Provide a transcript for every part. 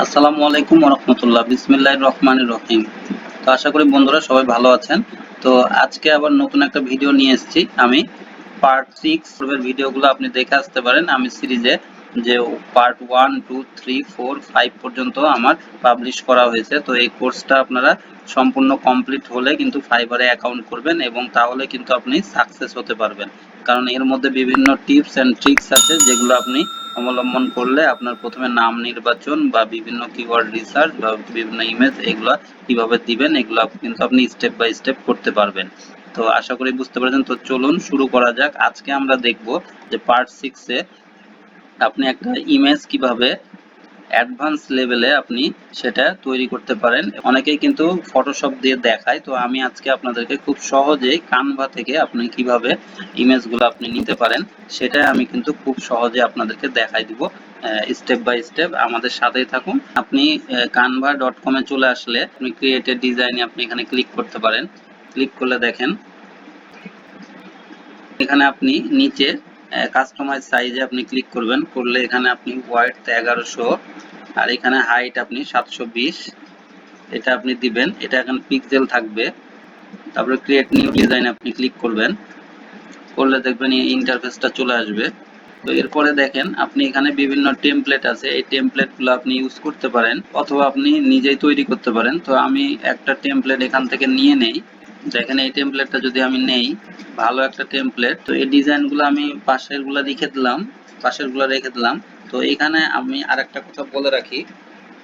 আসসালামু আলাইকুম ওয়া রাহমাতুল্লাহ। বিসমিল্লাহির রহমানির রহিম। তো আশা করি বন্ধুরা সবাই ভালো আছেন। তো আজকে আবার নতুন একটা ভিডিও নিয়ে এসেছি আমি। পার্ট 6 এর ভিডিওগুলো আপনি দেখে আসতে পারেন। আমি সিরিজে যে পার্ট 1, 2, 3, 4, 5 পর্যন্ত আমার পাবলিশ করা হয়েছে। তো এই কোর্সটা আপনারা সম্পূর্ণ কমপ্লিট হলে কিন্তু ফাইবারে অ্যাকাউন্ট করবেন এবং তাহলে কিন্তু আপনি সাকসেস হতে পারবেন। কারণ এর মধ্যে বিভিন্ন টিপস এন্ড ট্রিক্স আছে যেগুলো আপনি অবলম্বন করলে আপনার প্রথমে নাম নির্বাচন বা বিভিন্ন কিওয়ার্ড রিসার্চ বা বিভিন্ন ইমেজ এগুলো কিভাবে দিবেন এগুলো কিন্তু আপনি স্টেপ বাই স্টেপ করতে পারবেন। তো আশা করি বুঝতে পারছেন। তো চলুন শুরু করা যাক। আজকে আমরা দেখব যে পার্ট 6 এ আপনি একটা ইমেজ কিভাবে অ্যাডভান্স লেভেলে আপনি সেটা তৈরি করতে পারেন। অনেকেই কিন্তু ফটোশপ দিয়ে দেখায়, তো আমি আজকে আপনাদেরকে খুব সহজেই কানভা থেকে আপনি কিভাবে ইমেজগুলো আপনি নিতে পারেন সেটা আমি কিন্তু খুব সহজে আপনাদেরকে দেখাই দিব স্টেপ বাই স্টেপ। আমাদের সাথেই থাকুন। আপনি canva.com এ চলে আসলে আপনি ক্রিয়েট এ ডিজাইনে আপনি এখানে ক্লিক করতে পারেন। ক্লিক করলে দেখেন এখানে আপনি নিচে কাস্টমাইজ সাইজে আপনি ক্লিক করবেন। করলে এখানে আপনি ওয়াইডথ 1100 আর এখানে হাইট আপনি 720 এটা আপনি দিবেন। এটা এখন পিক্সেল থাকবে। তারপরে ক্রিয়েট নিউ ডিজাইন আপনি ক্লিক করবেন। করলে দেখবেন এই ইন্টারফেসটা চলে আসবে। তো এরপরে দেখেন আপনি এখানে বিভিন্ন টেমপ্লেট আছে, এই টেমপ্লেটগুলো আপনি ইউজ করতে পারেন অথবা আপনি নিজেই তৈরি করতে পারেন। তো আমি একটা টেমপ্লেট এখান থেকে নিয়ে নেই। দেখেন এই টেমপ্লেটটা যদি আমি নেই, ভালো একটা টেমপ্লেট। তো এই ডিজাইনগুলো আমি পাশেরগুলো রেখে দিলাম। তো এখানে আমি আরেকটা কথা বলে রাখি।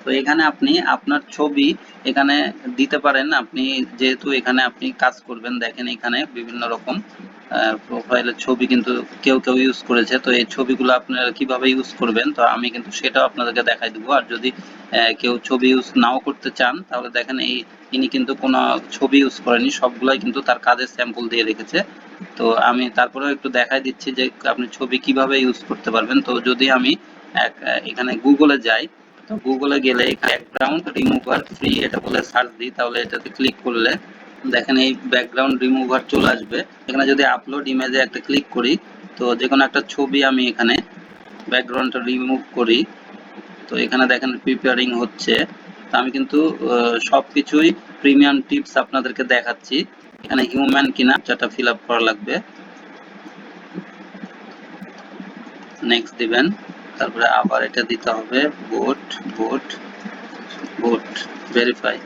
তো এখানে আপনি আপনার ছবি এখানে দিতে পারেন। আপনি যেহেতু এখানে আপনি কাজ করবেন, দেখেন এখানে বিভিন্ন রকম প্রোফাইলের ছবি কিন্তু কেউ ইউজ করেছে। তো এই ছবিগুলো আপনারা কিভাবে ইউজ করবেন তো আমি কিন্তু সেটাও আপনাদেরকে দেখাই দেবো। আর যদি কেউ ছবি ইউজ নাও করতে চান তাহলে দেখেন ইনি কিন্তু কোনো ছবি ইউজ করেনি, সবগুলাই কিন্তু তার কাজের স্যাম্পল দিয়ে রেখেছে। তো আমি তারপরেও একটু দেখাই দিচ্ছি যে আপনি ছবি কিভাবে ইউজ করতে পারবেন। তো যদি আমি এখানে গুগলে যাই, তো গুগলে গেলে ব্যাকগ্রাউন্ড রিমুভার ফ্রি এটা বলে সার্চ দিই, তাহলে এটাতে ক্লিক করলে দেখেন এই ব্যাকগ্রাউন্ড রিমুভার চলে আসবে। এখানে যদি আপলোড ইমেজে একটা ক্লিক করি, তো যে কোনো একটা ছবি আমি এখানে ব্যাকগ্রাউন্ডটা রিমুভ করি। তো এখানে দেখেন প্রিপেয়ারিং হচ্ছে। তো আমি কিন্তু সবকিছুই প্রিমিয়াম টিপস আপনাদেরকে দেখাচ্ছি। এখানে হিউম্যান কিনা যেটা ফিল আপ করা লাগবে, নেক্সট দিবেন। তারপরে আবার এটা দিতে হবে ভোট ভেরিফাই।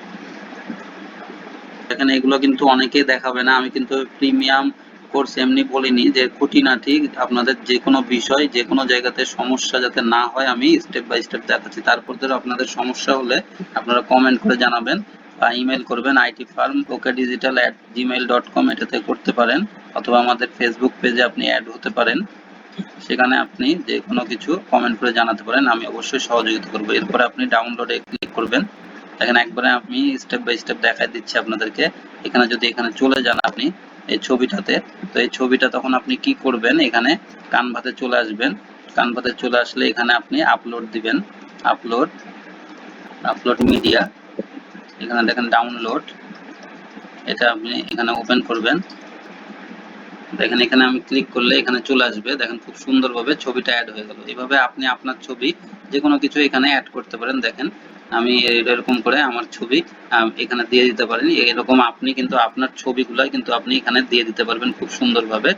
এখানে এগুলো কিন্তু অনেকেই দেখাবে না। আমি কিন্তু প্রিমিয়াম কোর্স এমনি বলিনি, যে খুঁটিনাটি আপনাদের যে কোনো বিষয় যে কোনো জায়গাতে সমস্যা যাতে না হয় আমি স্টেপ বাই স্টেপ দেখাচ্ছি। তারপর ধরো আপনাদের সমস্যা হলে আপনারা কমেন্ট করে জানাবেন বা ইমেল করবেন itfarm.okdigital@gmail.com এটাতে করতে পারেন, অথবা আমাদের ফেসবুক পেজে আপনি অ্যাড হতে পারেন। সেখানে আপনি যে কোনো কিছু কমেন্ট করে জানাতে পারেন, আমি অবশ্যই সহযোগিতা করব। এরপরে আপনি ডাউনলোডে ক্লিক করবেন। দেখেন একবারে আমি স্টেপ বাই স্টেপ দেখাই দিচ্ছি আপনাদেরকে। এখানে যদি এখানে চলে যান আপনি এই ছবিটাতে, তো এই ছবিটা তখন আপনি কি করবেন, এখানে কানভাতে চলে আসবেন। কানভাতে চলে আসলে এখানে আপনি আপলোড দিবেন। আপলোড মিডিয়া, এখানে দেখেন ডাউনলোড, এটা আপনি এখানে ওপেন করবেন। দেখেন এখানে আমি ক্লিক করলে এখানে চলে আসবে। দেখেন খুব সুন্দরভাবে ছবিটা অ্যাড হয়ে গেল। এভাবে আপনি আপনার ছবি যে কোনো কিছু এখানে অ্যাড করতে পারেন। দেখেন আমি এরকম করে আমার ছবি এখানে দিয়ে দিতে পারেন। এরকম আপনি কিন্তু আপনার ছবিগুলো কিন্তু আপনি এখানে দিয়ে দিতে পারবেন খুব সুন্দরভাবে।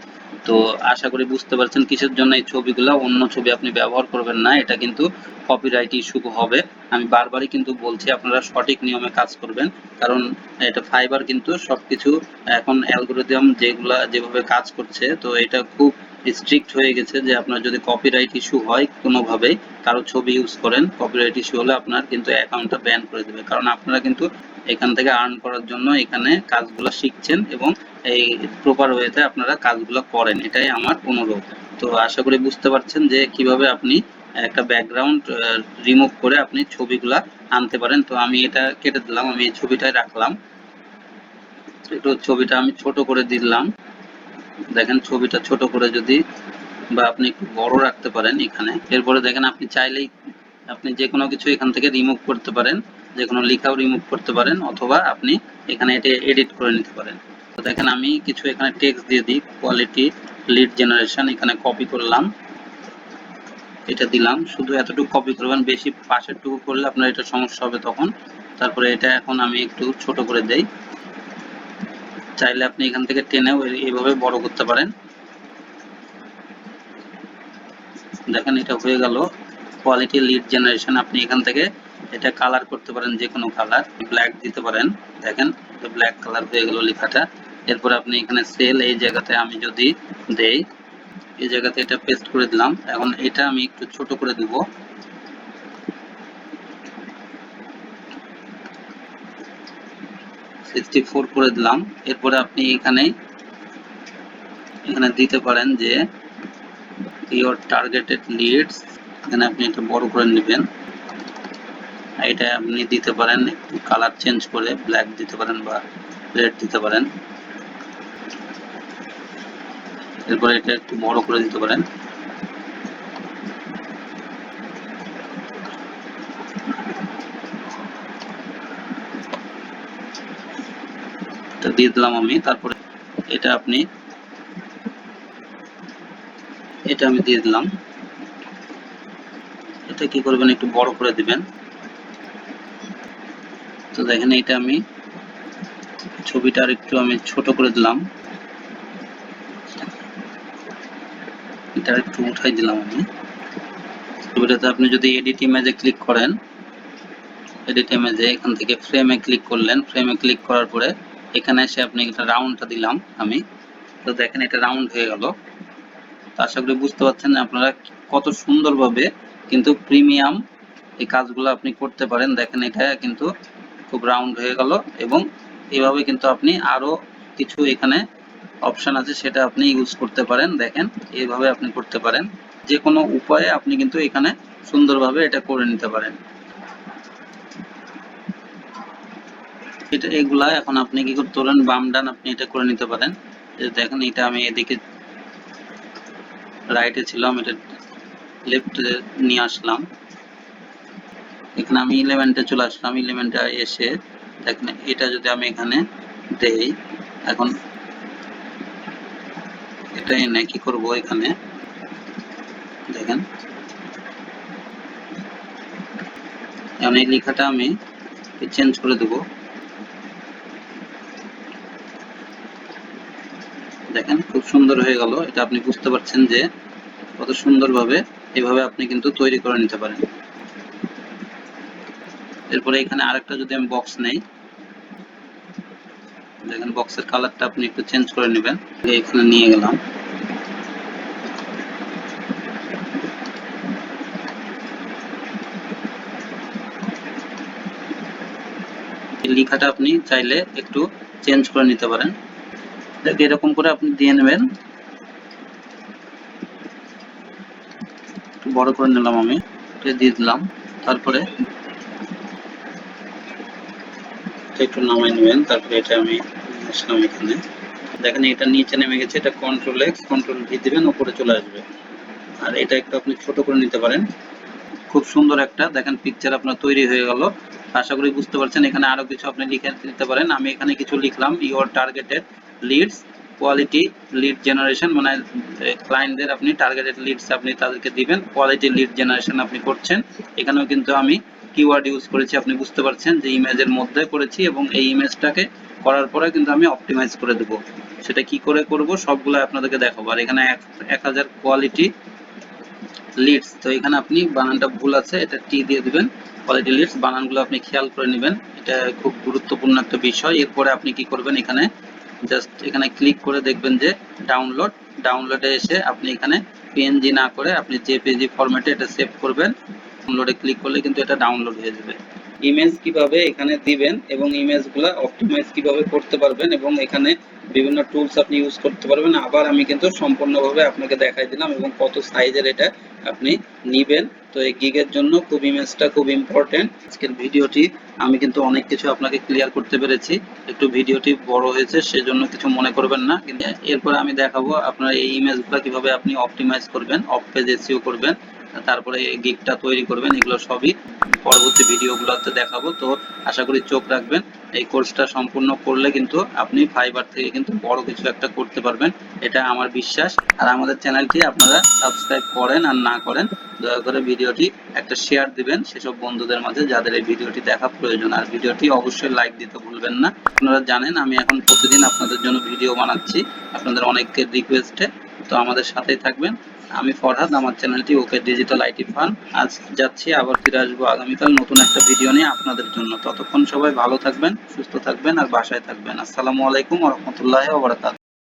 তো আশা করি বুঝতে পারছেন কিসের জন্য এই ছবিগুলো, অন্য ছবি আপনি ব্যবহার করবেন না, এটা কিন্তু কপিরাইট ইস্যু হবে। আমি বারবারই কিন্তু বলছি আপনারা সঠিক নিয়মে কাজ করবেন, কারণ এটা ফাইবার কিন্তু সবকিছু এখন অ্যালগরিদম যেভাবে কাজ করছে, তো এটা খুব স্ট্রিক্ট হয়ে গেছে যে আপনার যদি কপিরাইট ইস্যু হয় কোনোভাবেই, কারো ছবি ইউজ করেন, কপিরাইট ইস্যু হলে আপনার কিন্তু অ্যাকাউন্টটা ব্যান করে দেবে। কারণ আপনারা কিন্তু এখান থেকে আর্ন করার জন্য এখানে কাজগুলো শিখছেন এবং এই প্রপার ওয়েতে আপনারা কাজগুলো করেন, এটাই আমার অনুরোধ। তো আশা করি বুঝতে পারছেন যে কিভাবে আপনি একটা ব্যাকগ্রাউন্ড রিমুভ করে আপনি ছবিগুলা আনতে পারেন। তো আমি এটা কেটে দিলাম, আমি এই ছবিটাই রাখলাম। একটু ছবিটা আমি ছোট করে দিলাম। দেখেন ছবিটা ছোট করে যদি বা আপনি একটু বড় রাখতে পারেন এখানে। এরপরে দেখেন আপনি চাইলেই আপনি যে কোনো কিছু এখান থেকে রিমুভ করতে পারেন, যে কোনো লেখাও রিমুভ করতে পারেন, অথবা আপনি এখানে এটা এডিট করে নিতে পারেন। তো দেখেন আমি কিছু এখানে টেক্সট দিয়ে দিই, কোয়ালিটি লিড জেনারেশন, এখানে কপি করলাম। এটা দিলাম, শুধু এতটুকু কপি করবেন, বেশি পাশের টুকু করলে আপনার এটা সমস্যা হবে তখন। তারপরে এটা এখন আমি একটু ছোট করে দেই, চাইলে আপনি এখান থেকে টেনেও এইভাবে বড় করতে পারেন। দেখেন এটা হয়ে গেল কোয়ালিটি লিড জেনারেশন। আপনি এখান থেকে এটা কালার করতে পারেন, যে কোনো কালার, ব্ল্যাক দিতে পারেন। দেখেন ব্ল্যাক কালার হয়ে গেল লেখাটা। এরপর আপনি এখানে সেল, এই জায়গাতে আমি যদি দেই, এই জায়গাতে এটা পেস্ট করে দিলাম। এখন এটা আমি একটু ছোট করে দিব, 64 করে দিলাম। এরপরে আপনি এখানে দিতে পারেন যে ইওর টার্গেটেড লিডস, এখানে আপনি এটা বড় করে নেবেন। এটা আপনি দিতে পারেন একটু কালার চেঞ্জ করে, ব্ল্যাক দিতে পারেন বা রেড দিতে পারেন। এরপরে এটা একটু বড় করে দিতে পারেন। এটা দিয়ে দিলাম আমি। তারপরে এটা আপনি আমি দিয়ে দিলাম। এটা কি করবেন, একটু বড় করে দিবেন। তো দেখেন এটা আমি ছবিটা আর একটু আমি ছোট করে দিলাম, এটা একটু উঠাই দিলাম আমি। ছবিটাতে আপনি যদি এডিট ইমেজে ক্লিক করেন, এডিট ইমেজে এখান থেকে ফ্রেমে ক্লিক করলেন, ফ্রেমে ক্লিক করার পরে এখানে এসে আপনি এটা রাউন্ডটা দিলাম আমি। তো দেখেন এটা রাউন্ড হয়ে গেল। তো আশা করি বুঝতে পারছেন আপনারা কত সুন্দরভাবে কিন্তু প্রিমিয়াম এই কাজগুলো আপনি করতে পারেন। দেখেন এটা কিন্তু খুব রাউন্ড হয়ে গেল, এবং এইভাবে কিন্তু আপনি আরো কিছু এখানে অপশন আছে, সেটা আপনি ইউজ করতে পারেন। দেখেন এইভাবে আপনি করতে পারেন, যে কোনো উপায়ে আপনি কিন্তু এখানে সুন্দরভাবে এটা করে নিতে পারেন। এটা এগুলা এখন আপনি কি করতে পারেন, বাম ডান আপনি এটা করে নিতে পারেন। দেখেন এটা আমি এদিকে রাইটে ছিলাম, এটা লেফটে নিয়ে আসলাম। এখানে আমি এলিমেন্টে চলে আসলাম, এলিমেন্টে এসে দেখেন এটা যদি আমি এখানে দেই, এখন এটা এনে কি করব, এখানে দেখেন এখন এই লেখাটা আমি চেঞ্জ করে দেব। দেখেন খুব সুন্দর হয়ে গেল। এটা আপনি বুঝতে পারছেন যে কত সুন্দরভাবে এভাবে আপনি কিন্তু তৈরি করে নিতে পারেন। এরপরে এখানে আরেকটা যদি আমি বক্স নেই, দেখেন বক্সের কালারটা আপনি একটু চেঞ্জ করে নেবেন। এখানে নিয়ে গেলাম, এই লেখাটা আপনি চাইলে একটু চেঞ্জ করে নিতে পারেন। এরকম করে আপনি দিয়ে নেবেন। একটু বড় করে নিলাম আমি, এটা দিয়ে দিলাম। তারপরে একটু নামাই নেবেন। তারপরে এটা আমি আসলাম এখানে, দেখেন এটা নিচে নেমে গেছে, এটা কন্ট্রোল এক্স কন্ট্রোল ভি দিবেন, উপরে চলে আসবে। আর এটা একটু আপনি ছোট করে নিতে পারেন। খুব সুন্দর একটা দেখেন পিকচার আপনার তৈরি হয়ে গেল। আশা করি বুঝতে পারছেন। এখানে আরো কিছু আপনি লিখে দিতে পারেন। আমি এখানে কিছু লিখলাম, your targeted leads quality lead generation, মানে ক্লায়েন্টদের আপনি টার্গেটেড লিডস আপনি তাদেরকে দিবেন, কোয়ালিটি লিড জেনারেশন আপনি করছেন। এখানেও কিন্তু আমি কিওয়ার্ড ইউজ করেছি, আপনি বুঝতে পারছেন যে ইমেজের মধ্যে করেছি, এবং এই ইমেজটাকে করার পরে কিন্তু আমি অপটিমাইজ করে দেবো। সেটা কি করে করব সবগুলো আপনাদেরকে দেখাবো। আর এখানে 1000 কোয়ালিটি লিডস, তো এখানে আপনি বানানটা ভুল আছে, এটা টি দিয়ে দিবেন। কোয়ালিটি লিডস বানানগুলো আপনি খেয়াল করে নেবেন, এটা খুব গুরুত্বপূর্ণ একটা বিষয়। এরপরে আপনি কি করবেন, এখানে জাস্ট এখানে ক্লিক করে দেখবেন যে ডাউনলোডে এসে আপনি এখানে পিএনজি না করে আপনি জেপিজি ফরম্যাটে এটা সেভ করবেন। ডাউনলোডে ক্লিক করলে কিন্তু এটা ডাউনলোড হয়ে যাবে। ইমেজ কিভাবে এখানে দিবেন এবং ইমেজগুলো অপটিমাইজ কিভাবে করতে পারবেন, এবং এখানে বিভিন্ন টুলস আপনি ইউজ করতে পারবেন, আবার আমি কিন্তু সম্পূর্ণভাবে আপনাকে দেখাই দিলাম, এবং কত সাইজের এটা আপনি নিবেন। তো এই গিগের জন্য খুব ইমেজটা খুব ইম্পর্টেন্ট। আজকের ভিডিওটি আমি কিন্তু অনেক কিছু আপনাকে ক্লিয়ার করতে পেরেছি। একটু ভিডিওটি বড় হয়েছে সেজন্য কিছু মনে করবেন না। কিন্তু এরপরে আমি দেখাবো আপনার এই ইমেজগুলো কিভাবে আপনি অপটিমাইজ করবেন, অফ পেজ এসইও করবেন, তারপরে গিগটা তৈরি করবেন। এগুলো সবই পরবর্তী ভিডিওগুলোতে দেখাবো। তো আশা করি চোখ রাখবেন। এই কোর্সটা সম্পূর্ণ করলে কিন্তু আপনি ফাইবার থেকে কিন্তু বড় কিছু একটা করতে পারবেন, এটা আমার বিশ্বাস। আর আমাদের চ্যানেলটি আপনারা সাবস্ক্রাইব করেন আর না করেন, দয়া করে ভিডিওটি একটা শেয়ার দিবেন সেসব বন্ধুদের মাঝে যাদের এই ভিডিওটি দেখা প্রয়োজন। আর ভিডিওটি অবশ্যই লাইক দিতে ভুলবেন না। আপনারা জানেন আমি এখন প্রতিদিন আপনাদের জন্য ভিডিও বানাচ্ছি আপনাদের অনেকের রিকোয়েস্টে, তো আমাদের সাথেই থাকবেন। আমি ফরহাদ, আমার চ্যানেলটি ওকে ডিজিটাল আইটি ফান। আজ যাচ্ছি, আবার ফিরে আসবো আগামীকাল নতুন একটা ভিডিও নিয়ে আপনাদের জন্য। ততক্ষণ সবাই ভালো থাকবেন, সুস্থ থাকবেন আর বাসায় থাকবেন। আসসালামু আলাইকুম ওয়া রাহমাতুল্লাহি ওয়া বারাকাতুহু।